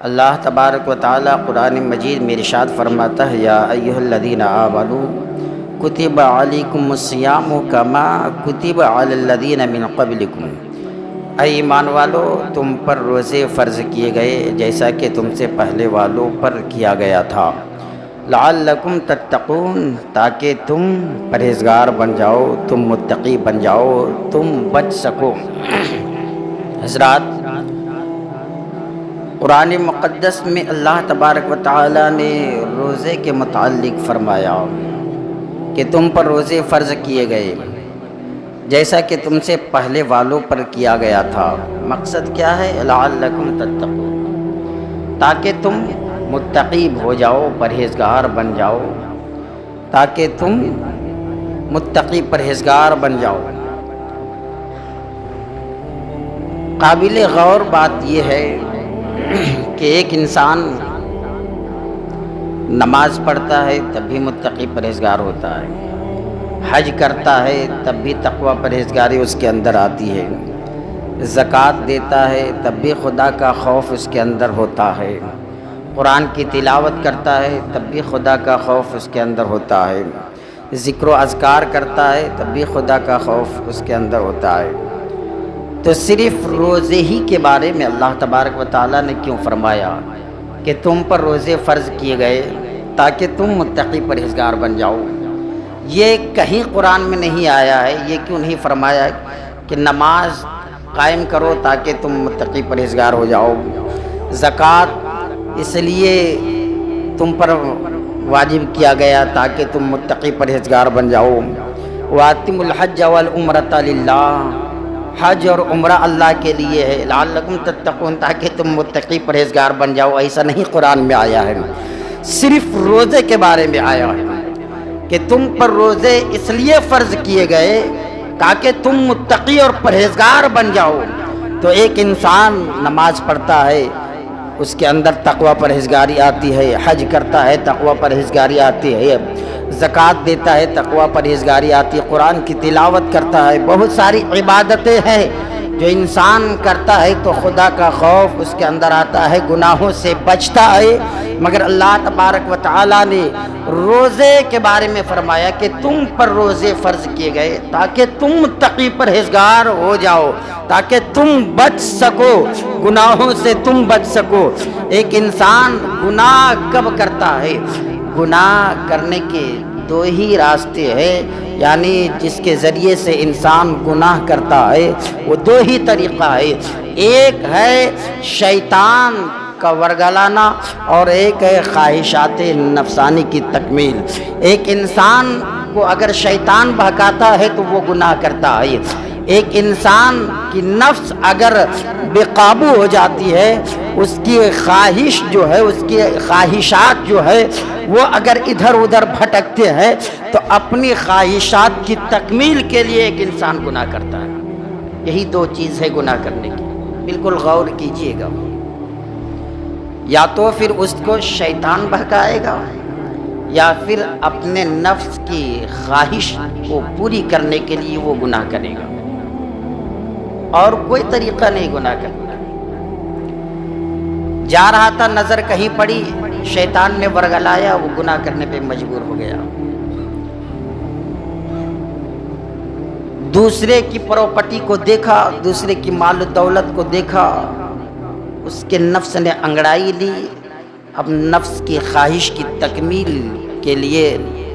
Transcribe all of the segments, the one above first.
اللہ تبارک و تعالی قرآن مجید میں ارشاد فرماتا ہے یا ایھا الذین آمنوا کتب علیکم الصیام کما کتب علی الذین من قبلکم، اے ایمان والو تم پر روزے فرض کیے گئے جیسا کہ تم سے پہلے والوں پر کیا گیا تھا، لعلکم تتقون تاکہ تم پرہیزگار بن جاؤ، تم متقی بن جاؤ، تم بچ سکو۔ حضرات، قرآن مقدس میں اللہ تبارک و تعالی نے روزے کے متعلق فرمایا کہ تم پر روزے فرض کیے گئے جیسا کہ تم سے پہلے والوں پر کیا گیا تھا۔ مقصد کیا ہے؟ لعلکم تتقون، تاکہ تم متقی ہو جاؤ، پرہیزگار بن جاؤ، تاکہ تم متقی پرہیزگار بن جاؤ۔ قابل غور بات یہ ہے کہ ایک انسان نماز پڑھتا ہے تب بھی متقی پرہیزگار ہوتا ہے، حج کرتا ہے تب بھی تقوی پرہیزگاری اس کے اندر آتی ہے، زکوٰۃ دیتا ہے تب بھی خدا کا خوف اس کے اندر ہوتا ہے، قرآن کی تلاوت کرتا ہے تب بھی خدا کا خوف اس کے اندر ہوتا ہے، ذکر و اذکار کرتا ہے تب بھی خدا کا خوف اس کے اندر ہوتا ہے۔ تو صرف روزے ہی کے بارے میں اللہ تبارک و تعالیٰ نے کیوں فرمایا کہ تم پر روزے فرض کیے گئے تاکہ تم متقی پرہیزگار بن جاؤ؟ یہ کہیں قرآن میں نہیں آیا ہے۔ یہ کیوں نہیں فرمایا ہے کہ نماز قائم کرو تاکہ تم متقی پرہیزگار ہو جاؤ، زکوٰۃ اس لیے تم پر واجب کیا گیا تاکہ تم متقی پرہیزگار بن جاؤ، وَأَتِمُّوا الْحَجَّ وَالْعُمْرَةَ لِلَّهِ، حج اور عمرہ اللہ کے لیے ہے، لعلکم تتقون تاکہ تم متقی پرہیزگار بن جاؤ۔ ایسا نہیں قرآن میں آیا ہے، صرف روزے کے بارے میں آیا ہے کہ تم پر روزے اس لیے فرض کیے گئے تاکہ تم متقی اور پرہیزگار بن جاؤ۔ تو ایک انسان نماز پڑھتا ہے اس کے اندر تقوی پرہیزگاری آتی ہے، حج کرتا ہے تقوی پرہیزگاری آتی ہے، زکوٰۃ دیتا ہے تقوی پرہیزگاری آتی ہے، قرآن کی تلاوت کرتا ہے، بہت ساری عبادتیں ہیں جو انسان کرتا ہے تو خدا کا خوف اس کے اندر آتا ہے، گناہوں سے بچتا ہے۔ مگر اللہ تبارک و تعالیٰ نے روزے کے بارے میں فرمایا کہ تم پر روزے فرض کیے گئے تاکہ تم متقی پرہیزگار ہو جاؤ، تاکہ تم بچ سکو، گناہوں سے تم بچ سکو۔ ایک انسان گناہ کب کرتا ہے؟ گناہ کرنے کے دو ہی راستے ہیں، یعنی جس کے ذریعے سے انسان گناہ کرتا ہے وہ دو ہی طریقہ ہے، ایک ہے شیطان کا ورگلانا اور ایک ہے خواہشات نفسانی کی تکمیل۔ ایک انسان کو اگر شیطان بہکاتا ہے تو وہ گناہ کرتا ہے، ایک انسان کی نفس اگر بے قابو ہو جاتی ہے، اس کی خواہش جو ہے، اس کی خواہشات جو ہے وہ اگر ادھر ادھر بھٹکتے ہیں تو اپنی خواہشات کی تکمیل کے لیے ایک انسان گناہ کرتا ہے۔ یہی دو چیز ہے گناہ کرنے کی، بالکل غور کیجئے گا۔ یا تو پھر اس کو شیطان بہکائے گا یا پھر اپنے نفس کی خواہش کو پوری کرنے کے لیے وہ گناہ کرے گا، اور کوئی طریقہ نہیں گناہ کرنے کا۔ جا رہا تھا، نظر کہیں پڑی، شیطان نے ورگلایا، وہ گناہ کرنے پہ مجبور ہو گیا۔ دوسرے کی پراپرٹی کو دیکھا، دوسرے کی مال و دولت کو دیکھا، اس کے نفس نے انگڑائی لی، اب نفس کی خواہش کی تکمیل کے لیے،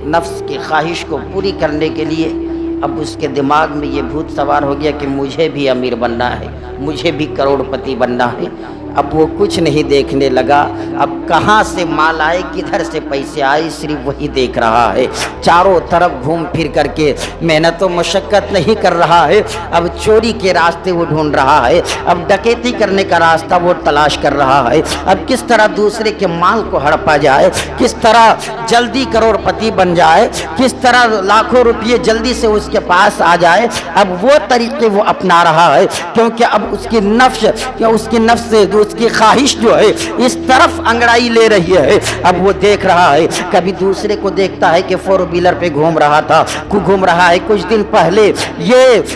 نفس کی خواہش کو پوری کرنے کے لیے اب اس کے دماغ میں یہ بھوت سوار ہو گیا کہ مجھے بھی امیر بننا ہے، مجھے بھی کروڑ پتی بننا ہے۔ اب وہ کچھ نہیں دیکھنے لگا، اب کہاں سے مال آئے، کدھر سے پیسے آئے، صرف وہی دیکھ رہا ہے۔ چاروں طرف گھوم پھر کر کے محنت و مشقت نہیں کر رہا ہے، اب چوری کے راستے وہ ڈھونڈ رہا ہے، اب ڈکیتی کرنے کا راستہ وہ تلاش کر رہا ہے، اب کس طرح دوسرے کے مال کو ہڑپا جائے، کس طرح جلدی کروڑ پتی بن جائے، کس طرح لاکھوں روپئے جلدی سے اس کے پاس آ جائے۔ اب وہ طریقے وہ اپنا رہا ہے، کیونکہ اب اس کی نفس اس کی خواہش جو ہے اس طرف انگڑائی لے رہی ہے۔ اب وہ دیکھ رہا ہے، کبھی دوسرے کو دیکھتا ہے کہ فور ویلر پہ گھوم رہا ہے، کچھ دن پہلے یہ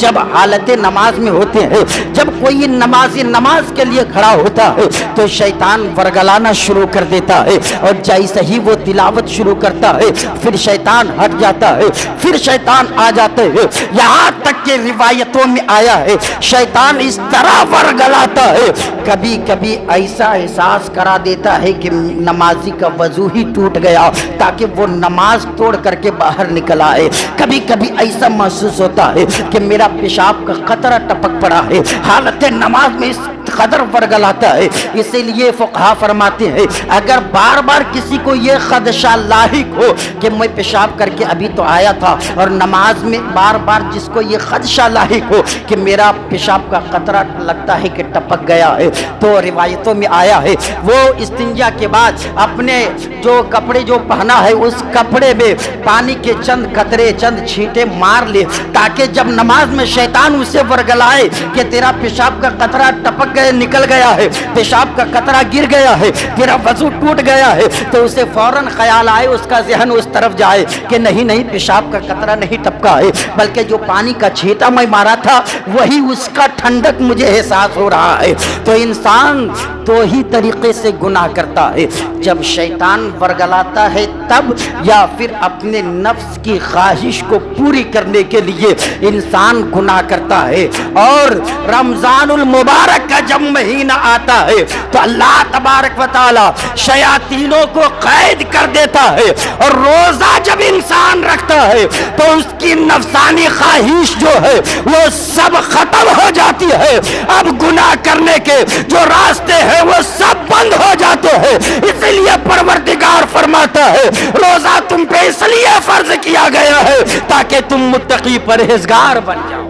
جب حالت نماز میں ہوتے ہیں، جب کوئی نمازی نماز کے لیے کھڑا ہوتا ہے تو شیطان ورگلانا شروع کر دیتا ہے، اور جیسے ہی وہ تلاوت شروع کرتا ہے پھر شیطان ہٹ جاتا ہے، پھر شیطان آ جاتے ہیں۔ یہاں تک کہ روایتوں میں آیا ہے شیطان اس طرح ورگلاتا ہے، کبھی کبھی ایسا احساس کرا دیتا ہے کہ نمازی کا وضو ہی ٹوٹ گیا تاکہ وہ نماز توڑ کر کے باہر نکل آئے۔ کبھی کبھی ایسا محسوس ہوتا ہے کہ میرا پیشاب کا قطرہ ٹپک پڑا ہے، حالت نماز میں اس قدر ورگلاتا ہے۔ اسی لیے فقہا فرماتے ہیں اگر بار بار کسی کو یہ خدشہ لاحق ہو کہ میں پیشاب کر کے ابھی تو آیا تھا، اور نماز میں بار بار جس کو یہ خدشہ لاحق ہو کہ میرا پیشاب کا قطرہ لگتا ہے کہ ٹپک گیا ہے، تو روایتوں میں آیا ہے وہ استنجا کے بعد اپنے جو کپڑے جو پہنا ہے اس کپڑے میں پانی کے چند قطرے چند چھینٹے مار لے، تاکہ جب نماز میں شیطان اسے ورگلائے کہ تیرا پیشاب کا قطرہ ٹپک گیا، نکل گیا ہے، پیشاب کا قطرہ گر گیا ہے، تیرا وضو ٹوٹ گیا ہے، تو اسے فوراً خیال آئے، اس کا ذہن اس طرف جائے کہ نہیں نہیں پیشاب کا قطرہ نہیں ٹپکا ہے، بلکہ جو پانی کا چھینٹا میں مارا تھا وہی اس کا ٹھنڈک مجھے احساس ہو رہا ہے۔ تو انسان دو ہی طریقے سے گناہ کرتا ہے، جب شیطان ورگلاتا ہے تب، یا پھر اپنے نفس کی خواہش کو پوری کرنے کے لیے انسان گناہ کرتا ہے۔ اور رمضان المبارک کا جب مہینہ آتا ہے تو اللہ تبارک و تعالی شیاطینوں کو قید کر دیتا ہے، اور روزہ جب انسان رکھتا ہے تو اس کی نفسانی خواہش جو ہے وہ سب ختم ہو جاتی ہے، اب گناہ کرنے کے جو راستے ہیں وہ سب بند ہو جاتے ہیں۔ اس لیے پروردگار فرماتا ہے روزہ تم پہ اس لیے فرض کیا گیا ہے تاکہ تم متقی پرہیزگار بن جاؤ۔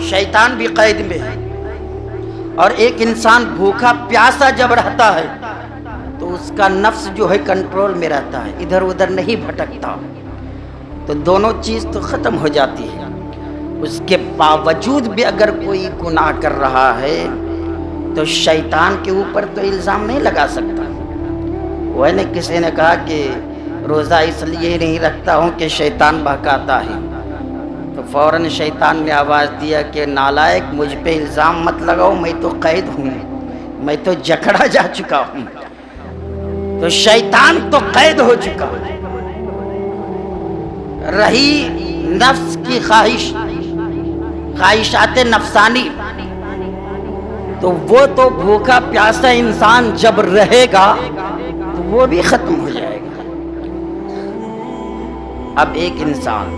شیطان بھی قید میں ہے، اور ایک انسان بھوکا پیاسا جب رہتا ہے تو اس کا نفس جو ہے کنٹرول میں رہتا ہے، ادھر ادھر نہیں بھٹکتا، تو دونوں چیز تو ختم ہو جاتی ہے۔ اس کے باوجود بھی اگر کوئی گناہ کر رہا ہے تو شیطان کے اوپر تو الزام نہیں لگا سکتا۔ وہ نے کسی نے کہا کہ روزہ اس لیے نہیں رکھتا ہوں کہ شیطان بہکاتا ہے، تو فوراً شیطان نے آواز دیا کہ نالائق مجھ پہ الزام مت لگاؤ، میں تو قید ہوں، میں تو جکڑا جا چکا ہوں۔ تو شیطان تو قید ہو چکا، رہی نفس کی خواہشات نفسانی، تو وہ تو بھوکا پیاسا انسان جب رہے گا تو وہ بھی ختم ہو جائے گا۔ اب ایک انسان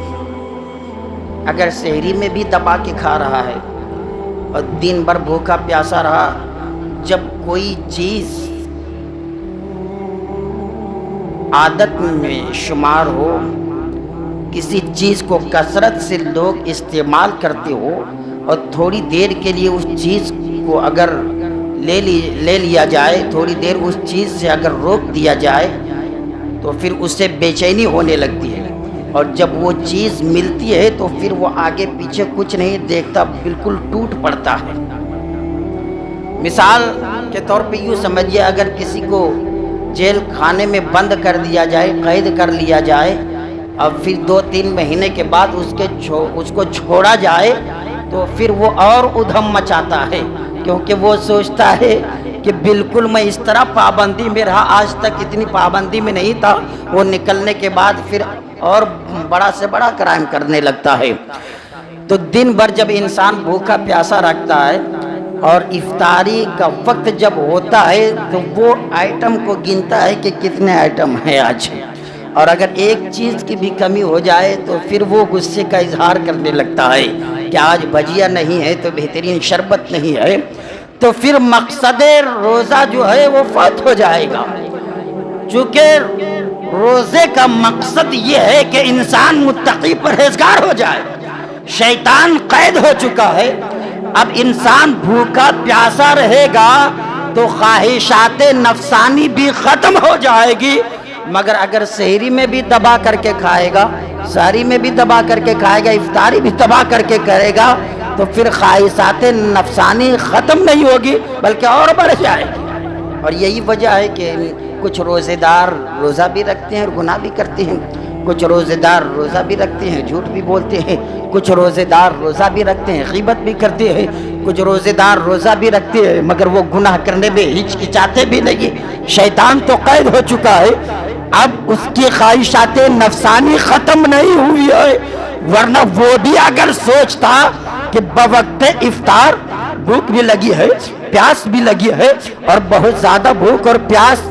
اگر سحری میں بھی دبا کے کھا رہا ہے اور دن بھر بھوکا پیاسا رہا، جب کوئی چیز عادت میں شمار ہو، کسی چیز کو کثرت سے لوگ استعمال کرتے ہو اور تھوڑی دیر کے لیے اس چیز کو اگر لے لیا جائے، تھوڑی دیر اس چیز سے اگر روک دیا جائے تو پھر اسے بے چینی ہونے لگتی ہے، اور جب وہ چیز ملتی ہے تو پھر وہ آگے پیچھے کچھ نہیں دیکھتا، بالکل ٹوٹ پڑتا ہے۔ مثال کے طور پہ یوں سمجھیے اگر کسی کو جیل خانے میں بند کر دیا جائے، قید کر لیا جائے، اب پھر 2-3 مہینے کے بعد اس کو چھوڑا جائے تو پھر وہ اور ادھم مچاتا ہے، کیونکہ وہ سوچتا ہے کہ بالکل میں اس طرح پابندی میں رہا، آج تک اتنی پابندی میں نہیں تھا۔ وہ نکلنے کے بعد پھر اور بڑا سے بڑا کرائم کرنے لگتا ہے۔ تو دن بھر جب انسان بھوکا پیاسا رکھتا ہے اور افطاری کا وقت جب ہوتا ہے تو وہ آئٹم کو گنتا ہے کہ کتنے آئٹم ہیں آج، اور اگر ایک چیز کی بھی کمی ہو جائے تو پھر وہ غصے کا اظہار کرنے لگتا ہے کہ آج بھجیا نہیں ہے تو بہترین شربت نہیں ہے، تو پھر مقصد روزہ جو ہے وہ فوت ہو جائے گا۔ چونکہ روزے کا مقصد یہ ہے کہ انسان متقی پرہیزگار ہو جائے، شیطان قید ہو چکا ہے، اب انسان بھوکا پیاسا رہے گا تو خواہشات نفسانی بھی ختم ہو جائے گی، مگر اگر سحری میں بھی دبا کر کے کھائے گا، سحری میں بھی دبا کر کے کھائے گا، افطاری بھی دبا کر کے کرے گا، تو پھر خواہشات نفسانی ختم نہیں ہوگی بلکہ اور بڑھ جائے گی۔ اور یہی وجہ ہے کہ کچھ روزے دار روزہ بھی رکھتے ہیں اور گناہ بھی کرتے ہیں۔ کچھ روزے دار روزہ بھی رکھتے ہیں، جھوٹ بھی بولتے ہیں، کچھ روزے دار روزہ بھی رکھتے ہیں، غیبت بھی کرتے ہیں، کچھ روزے دار روزہ بھی رکھتے ہیں مگر وہ گناہ کرنے میں ہچکچاتے بھی نہیں۔ شیطان تو قید ہو چکا ہے، اب اس کی خواہشات نفسانی ختم نہیں ہوئی ہے، ورنہ وہ بھی اگر سوچتا کہ بوقت افطار بھوک بھی لگی ہے، پیاس بھی لگی ہے، اور بہت زیادہ بھوک اور پیاس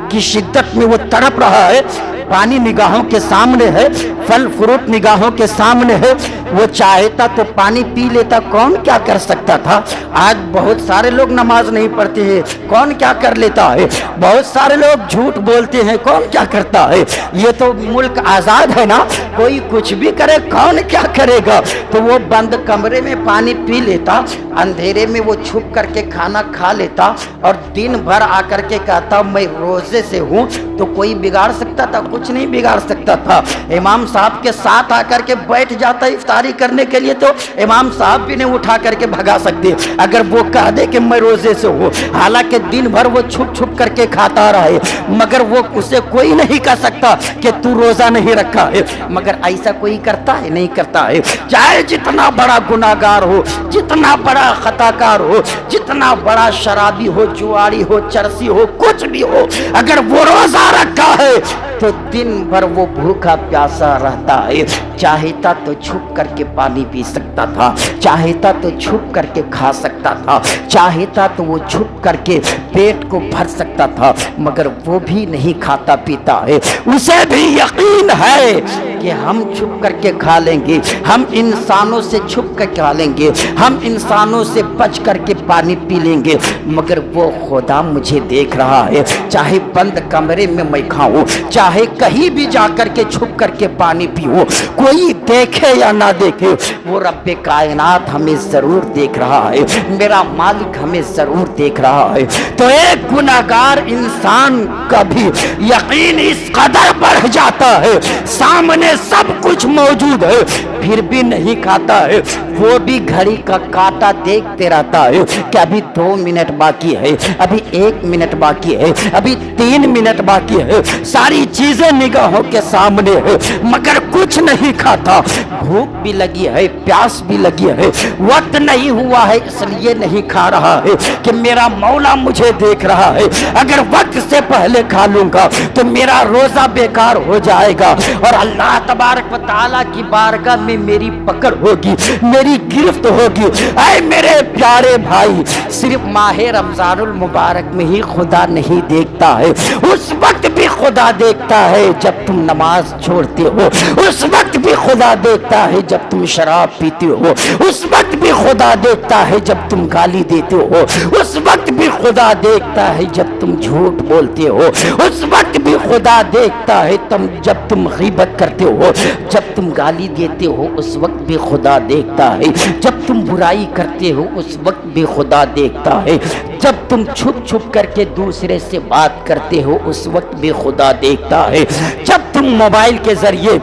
کی شدت میں وہ تڑپ رہا ہے، پانی نگاہوں کے سامنے ہے، پھل فروٹ نگاہوں کے سامنے ہے، وہ چاہتا تو پانی پی لیتا، کون کیا کر سکتا تھا؟ آج بہت سارے لوگ نماز نہیں پڑھتے ہیں، کون کیا کر لیتا ہے؟ بہت سارے لوگ جھوٹ بولتے ہیں، کون کیا کرتا ہے؟ یہ تو ملک آزاد ہے نا، کوئی کچھ بھی کرے، کون کیا کرے گا؟ تو وہ بند کمرے میں پانی پی لیتا، اندھیرے میں وہ چھپ کر کے کھانا کھا لیتا، اور دن بھر آ کر کے کہتا میں روزے سے ہوں، تو کوئی بگاڑ سکتا تھا؟ کچھ نہیں بگاڑ سکتا تھا۔ امام صاحب کے ساتھ آ کر کے بیٹھ جاتا افطاری کرنے کے لیے، تو امام صاحب بھی نہیں اٹھا کر کے بھگا سکتے اگر وہ کہہ دے کہ میں روزے سے ہوں، حالانکہ دن بھر وہ چھپ چھپ کر کے کھاتا رہے، مگر وہ اسے کوئی نہیں کہہ سکتا کہ تو روزہ نہیں رکھا ہے۔ مگر ایسا کوئی کرتا ہے؟ نہیں کرتا ہے۔ چاہے جتنا بڑا گناہگار ہو، جتنا بڑا خطا کار ہو، جتنا بڑا شرابی ہو، جواری ہو، چرسی ہو، کچھ بھی ہو، اگر وہ روزہ رکھا ہے تو دن بھر وہ بھوکا پیاسا رہتا ہے۔ چاہتا تو چھپ کر کے پانی پی سکتا تھا، چاہتا تو چھپ کر کے کھا سکتا تھا، چاہتا تو وہ چھپ کر کے پیٹ کو بھر سکتا تھا، مگر وہ بھی نہیں کھاتا پیتا ہے۔ اسے بھی یقین ہے کہ ہم چھپ کر کے کھا لیں گے، ہم انسانوں سے چھپ کر کھا لیں گے، ہم انسانوں سے بچ کر کے پانی پی لیں گے، مگر وہ خدا مجھے دیکھ رہا ہے، چاہے بند کمرے میں میں کھاؤں، چاہے کہیں بھی جا کر کے چھپ کر کے پانی پیوں، کوئی دیکھے یا نہ دیکھے، وہ رب کائنات ہمیں ضرور دیکھ رہا ہے، میرا مالک ہمیں ضرور دیکھ رہا ہے۔ تو ایک گناہگار انسان کا بھی یقین اس قدر بڑھ جاتا ہے، سامنے سب کچھ موجود ہے پھر بھی نہیں کھاتا ہے، وہ بھی گھڑی کا کانٹا دیکھتے رہتا ہے کہ ابھی 2 منٹ باقی ہے، ابھی 1 منٹ باقی ہے، ابھی 3 منٹ باقی ہے، ساری چیزیں نگاہوں کے سامنے ہے مگر کچھ نہیں کھاتا۔ بھوک بھی لگی ہے، پیاس بھی لگی ہے، وقت نہیں ہوا ہے اس لیے نہیں کھا رہا ہے کہ میرا مولا مجھے دیکھ رہا ہے، اگر وقت سے پہلے کھا لوں گا تو میرا روزہ بیکار ہو جائے گا اور اللہ تبارک و تعالیٰ کی بارگاہ میں میری پکڑ ہوگی، میری گرفت ہوگی۔ اے میرے پیارے بھائی، صرف ماہ رمضان المبارک میں ہی خدا نہیں دیکھتا ہے، اس وقت بھی خدا دیکھتا ہے جب تم نماز چھوڑتے ہو، اس وقت بھی خدا دیکھتا ہے جب تم شراب پیتے ہو، اس وقت بھی خدا دیکھتا ہے جب تم گالی دیتے ہو، اس وقت بھی خدا دیکھتا ہے جب تم جھوٹ بولتے ہو، اس وقت بھی خدا دیکھتا ہے جب تم غیبت کرتے ہو، جب تم گالی دیتے ہو اس وقت بھی خدا دیکھتا ہے، جب تم برائی کرتے ہو اس وقت بھی خدا دیکھتا ہے، جب تم چھپ چھپ کر کے دوسرے سے بات کرتے ہو اس وقت بھی خدا دیکھتا ہے، جب تم موبائل کے ذریعے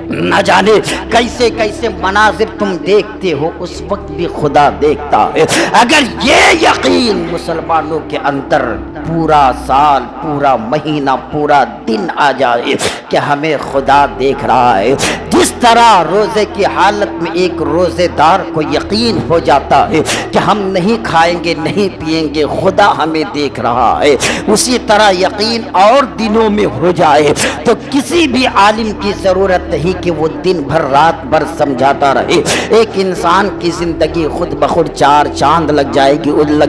نہ جانے کیسے کیسے مناظر تم دیکھتے ہو اس وقت بھی خدا دیکھتا ہے۔ اگر یہ یقین مسلمانوں کے اندر پورا سال، پورا مہینہ، پورا دن آ جائے کہ ہمیں خدا دیکھ رہا ہے، جس طرح روزے کی حالت میں ایک روزے دار کو یقین ہو جاتا ہے کہ ہم نہیں کھائیں گے، نہیں پیئیں گے، خدا ہمیں دیکھ رہا ہے، اسی طرح یقین اور دنوں میں ہو جائے تو کسی بھی عالم کی ضرورت نہیں کہ وہ دن بھر رات بھر سمجھاتا رہے۔ ایک انسان کی زندگی خود بخود 4 چاند لگ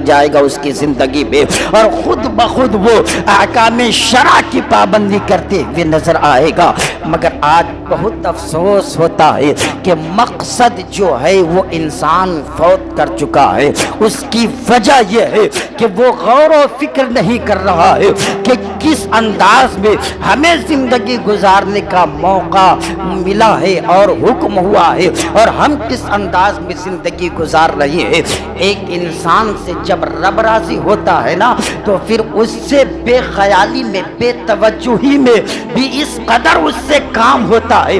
جائے گا اس کی زندگی میں، اور خود بخود وہ احکام شرع کی پابندی کرتے ہوئے نظر آئے گا۔ مگر آج بہت افسوس ہوتا ہے کہ مقصد جو ہے وہ انسان فوت کر چکا ہے، اس کی وجہ یہ ہے کہ وہ غور و فکر نہیں کر رہا ہے کہ کس انداز میں ہمیں زندگی گزارنے کا موقع ملا ہے اور حکم ہوا ہے، اور ہم کس انداز میں زندگی گزار رہے ہیں۔ ایک انسان سے جب رب راضی ہوتا ہے نا تو پھر اس سے بے خیالی میں، بے توجہی میں بھی اس قدر اس سے کام ہوتا ہے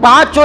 5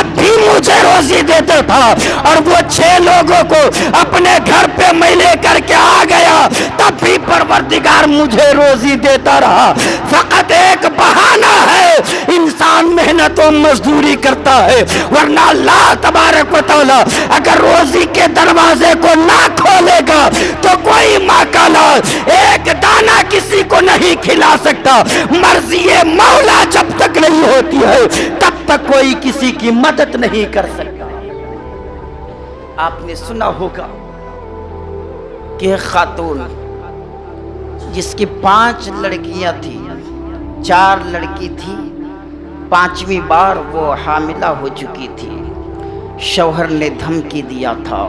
تب بھی مجھے روزی دیتا تھا، اور وہ 6 لوگوں کو اپنے گھر پہ میں لے کر کے آ گیا، تب بھی پروردگار مجھے روزی دیتا رہا۔ فقط ایک بہانہ ہے، انسان محنت و مزدوری کرتا ہے، ورنہ اللہ تبارک و تعالی اگر روزی کے دروازے کو نہ کھولے گا تو کوئی ماکالا ایک دانہ کسی کو نہیں کھلا سکتا۔ مرضی مولا جب تک نہیں ہوتی ہے تب تک کوئی کسی کی مدد نہیں کر سکتا۔ آپ نے سنا ہوگا کہ خاتون جس کی 5 لڑکیاں تھیں، 4 لڑکی تھی، 5ویں بار وہ حاملہ ہو چکی تھی، شوہر نے دھمکی دیا تھا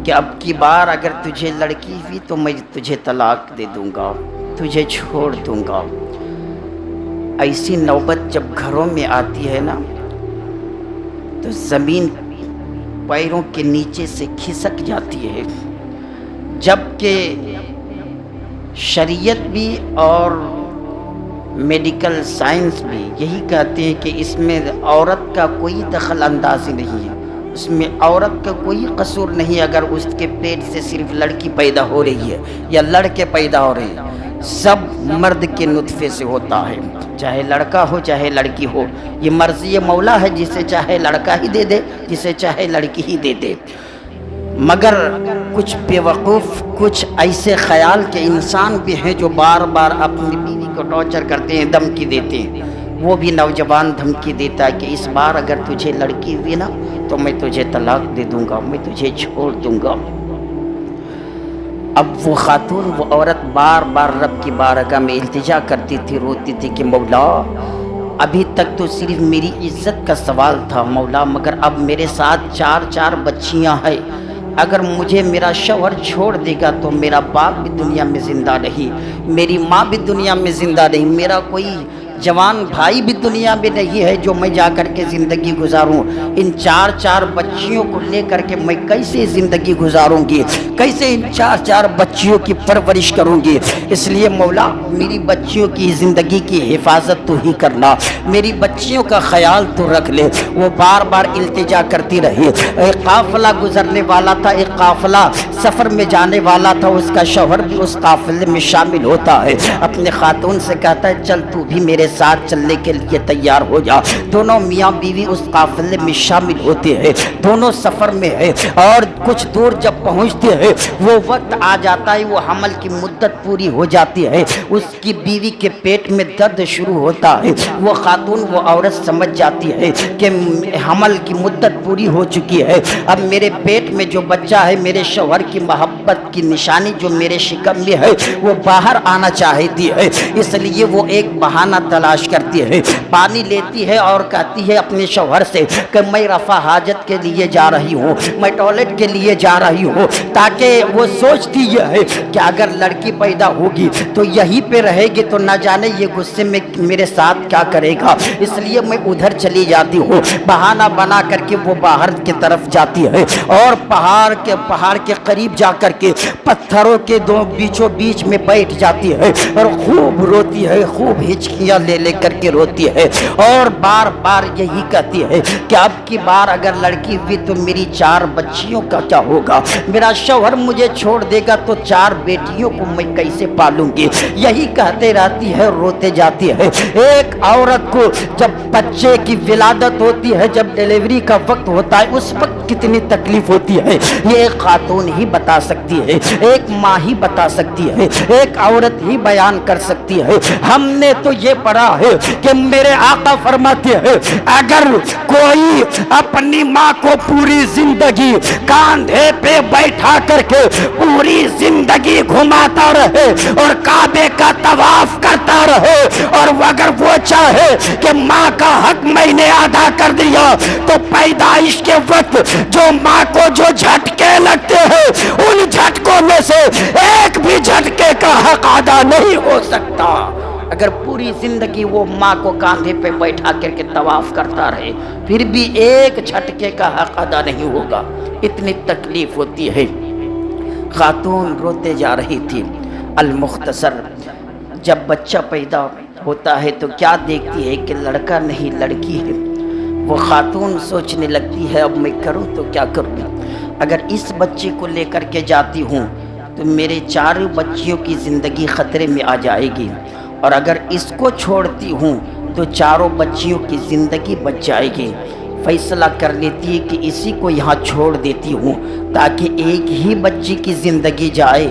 کہ اب کی بار اگر تجھے لڑکی ہوئی تو میں تجھے طلاق دے دوں گا، تجھے چھوڑ دوں گا۔ ایسی نوبت جب گھروں میں آتی ہے نا تو زمین پیروں کے نیچے سے کھسک جاتی ہے، جبکہ شریعت بھی اور میڈیکل سائنس بھی یہی کہتے ہیں کہ اس میں عورت کا کوئی دخل اندازی نہیں ہے، اس میں عورت کا کوئی قصور نہیں اگر اس کے پیٹ سے صرف لڑکی پیدا ہو رہی ہے یا لڑکے پیدا ہو رہے ہیں، سب مرد کے نطفے سے ہوتا ہے، چاہے لڑکا ہو چاہے لڑکی ہو، یہ مرضی مولا ہے، جسے چاہے لڑکا ہی دے دے جسے چاہے لڑکی ہی دے دے۔ مگر کچھ بے وقوف، کچھ ایسے خیال کے انسان بھی ہیں جو بار بار اپنی بیوی کو ٹارچر کرتے ہیں، دھمکی دیتے ہیں۔ وہ بھی نوجوان دھمکی دیتا ہے کہ اس بار اگر تجھے لڑکی ہوئی نا تو میں تجھے طلاق دے دوں گا، میں تجھے چھوڑ دوں گا۔ اب وہ خاتون، وہ عورت بار بار رب کی بارگاہ میں التجا کرتی تھی، روتی تھی کہ مولا ابھی تک تو صرف میری عزت کا سوال تھا مولا، مگر اب میرے ساتھ 4 بچیاں ہیں، اگر مجھے میرا شوہر چھوڑ دے گا تو میرا باپ بھی دنیا میں زندہ نہیں، میری ماں بھی دنیا میں زندہ نہیں، میرا کوئی جوان بھائی بھی دنیا میں نہیں ہے جو میں جا کر کے زندگی گزاروں۔ ان 4 بچیوں کو لے کر کے میں کیسے زندگی گزاروں گی، کیسے ان 4 بچیوں کی پرورش کروں گی؟ اس لیے مولا میری بچیوں کی زندگی کی حفاظت تو ہی کرنا، میری بچیوں کا خیال تو رکھ لے۔ وہ بار بار التجا کرتی رہی۔ ایک قافلہ گزرنے والا تھا، ایک قافلہ سفر میں جانے والا تھا، اس کا شوہر بھی اس قافلے میں شامل ہوتا ہے، اپنے خاتون سے کہتا ہے چل تو بھی میرے ساتھ چلنے کے لیے تیار ہو جا۔ دونوں میاں بیوی اس قافلے میں شامل ہوتے ہیں، دونوں سفر میں ہیں، اور کچھ دور جب پہنچتے ہیں وہ وقت آ جاتا ہے، وہ حمل کی مدت پوری ہو جاتی ہے، اس کی بیوی کے پیٹ میں درد شروع ہوتا ہے۔ وہ خاتون، وہ عورت سمجھ جاتی ہے کہ حمل کی مدت پوری ہو چکی ہے، اب میرے پیٹ میں جو بچہ ہے میرے شوہر کی محبت کی نشانی جو میرے شکم میں ہے وہ باہر آنا چاہتی ہے، اس لیے وہ ایک بہانہ تلاش کرتی ہے، پانی لیتی ہے اور کہتی ہے اپنے شوہر سے کہ میں رفع حاجت کے لیے جا رہی ہوں، میں ٹوائلٹ کے لیے جا رہی ہوں، تاکہ وہ سوچتی یہ ہے کہ اگر لڑکی پیدا ہوگی تو یہیں پہ رہے گی تو نہ جانے یہ غصے میں میرے ساتھ کیا کرے گا، اس لیے میں ادھر چلی جاتی ہوں۔ بہانہ بنا کر کے وہ باہر کی طرف جاتی ہے اور پہاڑ کے قریب جا کر کے پتھروں کے بیچوں بیچ میں بیٹھ جاتی ہے اور خوب روتی ہے، خوب ہچکیاں لے کر کے روتی ہے، اور بار بار یہی کہتی ہے کہ اب کی بار اگر لڑکی ہوئی تو میری 4 بچیوں کا کیا ہوگا، میرا شوہر مجھے چھوڑ دے گا تو 4 بیٹیوں کو میں کیسے پالوں گی، یہی کہتے رہتی ہے، روتے جاتی ہے۔ ایک عورت کو جب بچے کی ولادت ہوتی ہے، جب ڈیلیوری کا وقت ہوتا ہے، اس وقت کتنی تکلیف ہوتی ہے یہ ایک خاتون ہی بتا سکتی ہے، ایک ماں ہی بتا سکتی ہے، ایک عورت ہی بیان کر سکتی ہے۔ ہم نے تو یہ پڑھا ہے کہ میرے آقا فرماتے ہیں اگر کوئی اپنی ماں کو پوری زندگی کاندھے پہ بیٹھا کر کے پوری زندگی گھماتا رہے اور کعبے کا طواف کرتا رہے، اور اگر وہ چاہے کہ ماں کا حق میں نے ادا کر دیا تو پیدائش کے وقت جو ماں کو جو جھٹکے لگتے ہیں ان جھٹکوں میں سے ایک بھی جھٹکے کا حق ادا نہیں ہو سکتا۔ اگر پوری زندگی وہ ماں کو کاندھے پہ بیٹھا کر کے طواف کرتا رہے پھر بھی ایک جھٹکے کا حق ادا نہیں ہوگا، اتنی تکلیف ہوتی ہے۔ خاتون روتے جا رہی تھی۔ المختصر جب بچہ پیدا ہوتا ہے تو کیا دیکھتی ہے کہ لڑکا نہیں لڑکی ہے، وہ خاتون سوچنے لگتی ہے اب میں کروں تو کیا کروں، اگر اس بچے کو لے کر کے جاتی ہوں تو میرے 4 بچیوں کی زندگی خطرے میں آ جائے گی، اور اگر اس کو چھوڑتی ہوں تو 4 بچیوں کی زندگی بچ جائے گی۔ فیصلہ کر لیتی ہے کہ اسی کو یہاں چھوڑ دیتی ہوں تاکہ ایک ہی بچی کی زندگی جائے،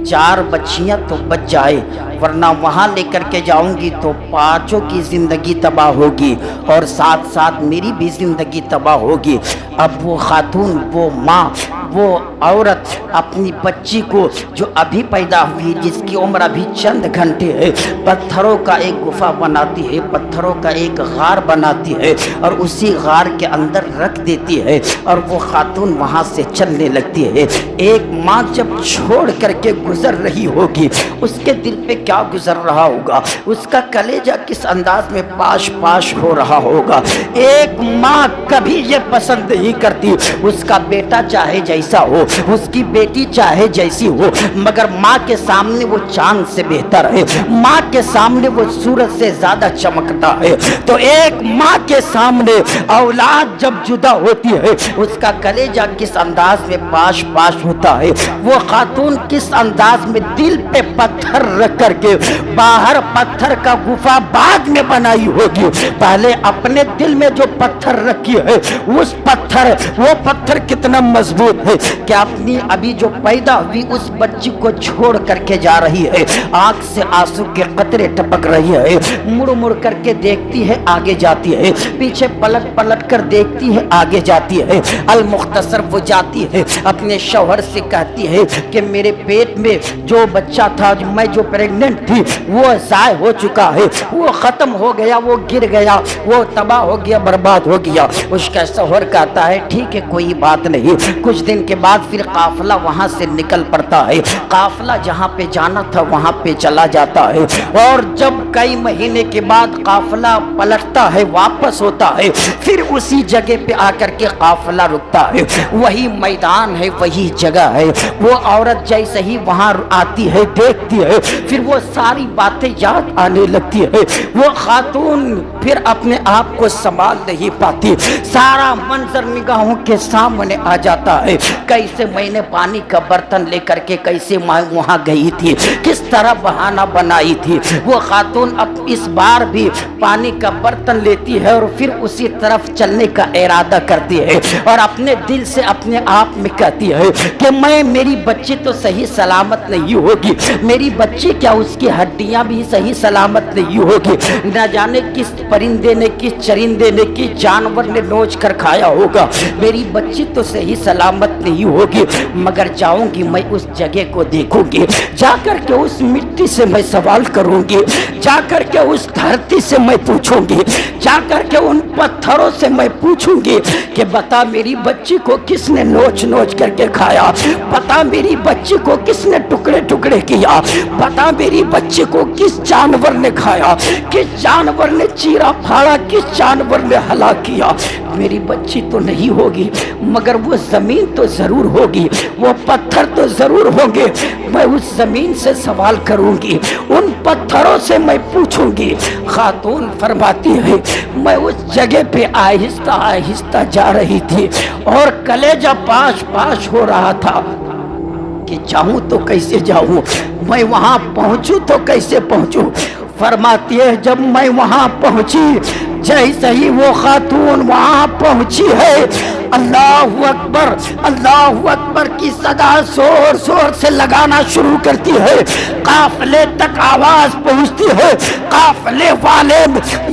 4 بچیاں تو بچ جائے، ورنہ وہاں لے کر کے جاؤں گی تو 5 کی زندگی تباہ ہوگی اور ساتھ ساتھ میری بھی زندگی تباہ ہوگی۔ اب وہ خاتون، وہ ماں، وہ عورت اپنی بچی کو جو ابھی پیدا ہوئی، جس کی عمر ابھی چند گھنٹے ہے، پتھروں کا ایک گفا بناتی ہے، پتھروں کا ایک غار بناتی ہے اور اسی غار کے اندر رکھ دیتی ہے، اور وہ خاتون وہاں سے چلنے لگتی ہے۔ ایک ماں جب چھوڑ کر کے گزر رہی ہوگی، اس کے دل پہ کیا گزر رہا ہوگا، اس کا کلیجہ کس انداز میں پاش پاش ہو رہا ہوگا۔ ایک ماں کبھی یہ پسند نہیں کرتی اس کا بیٹا چاہے جیسا ہو، اس کی بیٹی چاہے جیسی ہو، مگر ماں کے سامنے وہ چاند سے بہتر ہے، ماں کے سامنے وہ سورج سے زیادہ چمکتا ہے۔ تو ایک ماں کے سامنے اولاد جب جدا ہوتی ہے، اس کا کلیجہ کس انداز میں پاش پاش ہوتا ہے۔ وہ خاتون کس انداز میں دل پہ پتھر رکھ کر کے، باہر پتھر کا گفا بعد میں بنائی ہوگی، پہلے اپنے دل میں جو پتھر رکھی ہے، اس پتھر، وہ پتھر کتنا مضبوط ہے کہ اپنی ابھی جو پیدا ہوئی اس بچی کو چھوڑ کر کے جا رہی ہے، آنکھ سے آنسو کے قطرے ٹپک رہی ہے، مڑ مڑ کر کے دیکھتی ہے آگے جاتی ہے، پیچھے پلٹ پلٹ کر دیکھتی ہے آگے جاتی ہے۔ المختصر وہ جاتی ہے، اپنے شوہر سے کہتی ہے کہ میرے پیٹ میں جو بچہ تھا، میں جو پریگننٹ تھی، وہ ضائع ہو چکا ہے، وہ ختم ہو گیا، وہ گر گیا، وہ تباہ ہو گیا، برباد ہو گیا۔ اس کا شوہر کہتا ہے ٹھیک ہے کوئی بات نہیں۔ کچھ دن کے بعد پھر قافلہ وہاں سے نکل پڑتا ہے، قافلہ جہاں پہ جانا تھا وہاں پہ چلا جاتا ہے، اور جب کئی مہینے کے بعد قافلہ پلٹتا ہے، واپس ہوتا ہے، پھر اسی جگہ پہ آ کر کے قافلہ رکتا ہے، وہی میدان ہے، وہی جگہ ہے۔ وہ عورت جیسے ہی وہاں آتی ہے، دیکھتی ہے، پھر وہ ساری باتیں یاد آنے لگتی ہے۔ وہ خاتون پھر اپنے آپ کو سنبھال نہیں پاتی، سارا منظر نگاہوں کے سامنے آ جاتا ہے، کیسے میں نے پانی کا برتن لے کر کے کیسے وہاں گئی تھی، کس طرح بہانہ بنائی تھی۔ وہ خاتون اب اس بار بھی پانی کا برتن لیتی ہے اور پھر اسی طرف چلنے کا ارادہ کرتی ہے، اور اپنے دل سے اپنے آپ میں کہتی ہے کہ میری بچی تو صحیح سلامت نہیں ہوگی، میری بچی کیا اس کی ہڈیاں بھی صحیح سلامت نہیں ہوگی، نہ جانے کس پرندے نے، کس چرندے نے، کس جانور نے نوچ کر کھایا ہوگا، میری بچی تو صحیح سلامت نہیں ہوگی۔ مگر جاؤں گی، میں اس جگہ کو دیکھوں گی، جا کر کے اس مٹی سے میں سوال کروں گی، جا کر کے اس دھرتی سے میں پوچھوں گی، جا کر کے ان پتھروں سے میں پوچھوں گی کہ بتا میری بچی کو کس نے نوچ نوچ کر کے کھایا، بتا میری بچی کو کس نے ٹکڑے ٹکڑے کیا، بتا میری بچی کو کس جانور نے کھایا، کس جانور نے چیرا پھاڑا، کس جانور نے ہلاک کیا۔ میری بچی تو نہیں ہوگی، مگر وہ زمین تو ضرور ہوگی، وہ پتھر تو ضرور ہوں گے، میں اس زمین سے سوال کروں گی، ان پتھروں سے میں پوچھوں گی۔ خاتون فرماتی ہے میں اس جگہ پہ آہستہ آہستہ جا رہی تھی اور کلیجہ پاش پاش ہو رہا تھا کہ جاؤں تو کیسے جاؤں، میں وہاں پہنچوں تو کیسے پہنچوں۔ فرماتی ہے جب میں وہاں پہنچی، جیسے ہی وہ خاتون وہاں پہنچی ہے، اللہ اکبر اللہ اکبر کی صدا زور زور سے لگانا شروع کرتی ہے، قافلے تک آواز پہنچتی ہے، قافلے والے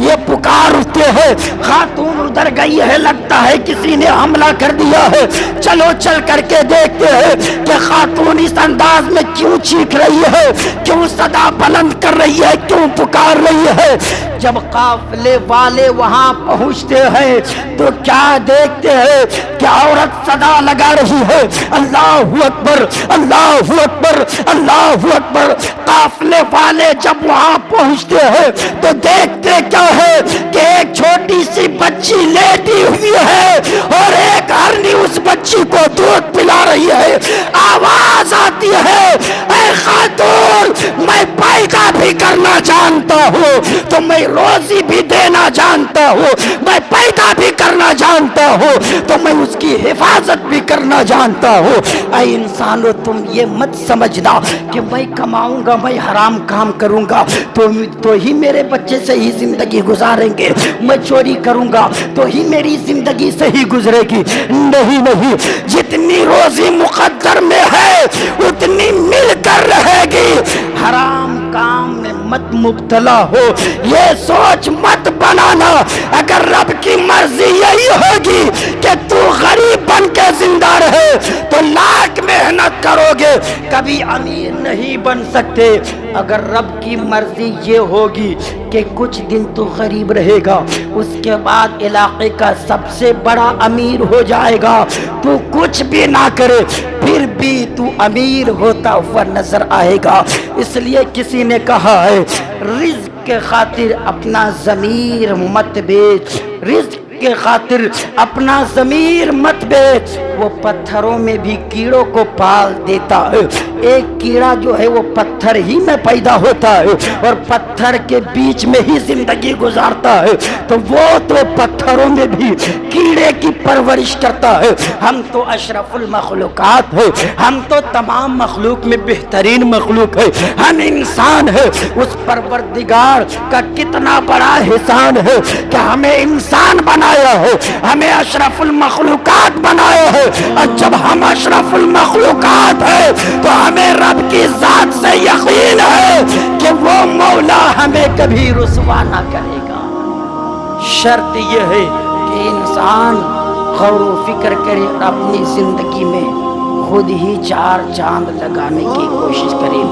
یہ پکار اٹھتے ہیں خاتون ادھر گئی ہے، لگتا ہے کسی نے حملہ کر دیا ہے، چلو چل کر کے دیکھتے ہیں کہ خاتون اس انداز میں کیوں چیخ رہی ہے، کیوں صدا بلند کر رہی ہے، کیوں پکار رہی ہے۔ جب قافلے والے وہاں پہنچتے ہیں تو کیا دیکھتے ہیں کہ عورت صدا لگا رہی ہے اللہ اکبر اللہ اکبر اللہ اکبر۔ قافلے والے جب وہاں پہنچتے ہیں تو دیکھتے کیا ہے کہ ایک چھوٹی سی بچی لیٹی ہوئی ہے اور ایک ہرنی اس بچی کو دودھ پلا رہی ہے۔ آواز آتی ہے اے خاتون میں پیدا بھی کرنا جانتا ہوں، تو میں روزی بھی دینا جانتا ہوں، میں پیدا بھی کرنا جانتا ہوں تو میں اس کی حفاظت بھی کرنا جانتا ہوں۔ اے انسانو تم یہ مت سمجھنا کہ میں کماؤں گا، میں حرام کام کروں گا تو ہی میرے بچے صحیح زندگی گزاریں گے، میں چوری کروں گا تو ہی میری زندگی صحیح گزرے گی۔ نہیں نہیں، جتنی روزی مقدر میں ہے اتنی مل کر رہے گی۔ حرام کام میں مت مبتلا ہو، یہ سوچ مت بنانا اگر رب کی مرضی یہی ہوگی کہ تو غریب بن کے زندہ رہے تو لاکھ محنت کرو گے کبھی امیر نہیں بن سکتے۔ اگر رب کی مرضی یہ ہوگی کہ کچھ دن تو غریب رہے گا، اس کے بعد علاقے کا سب سے بڑا امیر ہو جائے گا، تو کچھ بھی نہ کرے پھر بھی تو امیر ہوتا ہوا نظر آئے گا۔ اس لیے کسی نے کہا ہے رزق کے خاطر اپنا ضمیر مت بیچ، رزق کے خاطر اپنا ضمیر مت بیچ۔ وہ پتھروں میں بھی کیڑوں کو پال دیتا ہے، ایک کیڑا جو ہے وہ پتھر ہی میں پیدا ہوتا ہے اور پتھر کے بیچ میں ہی زندگی گزارتا ہے، تو وہ تو پتھروں میں بھی کیڑے کی پرورش کرتا ہے۔ ہم تو اشرف المخلوقات ہے، ہم تو تمام مخلوق میں بہترین مخلوق ہے، ہم انسان ہے۔ اس پروردگار کا کتنا بڑا احسان ہے کہ ہمیں انسان بنایا ہے، ہمیں اشرف المخلوقات بنایا ہے، اور جب ہم اشرف المخلوقات ہیں تو ہمیں رب کی ذات سے یقین ہے کہ وہ مولا ہمیں کبھی رسوا نہ کرے گا۔ شرط یہ ہے کہ انسان غور و فکر کرے اور اپنی زندگی میں خود ہی چار چاند لگانے کی کوشش کرے۔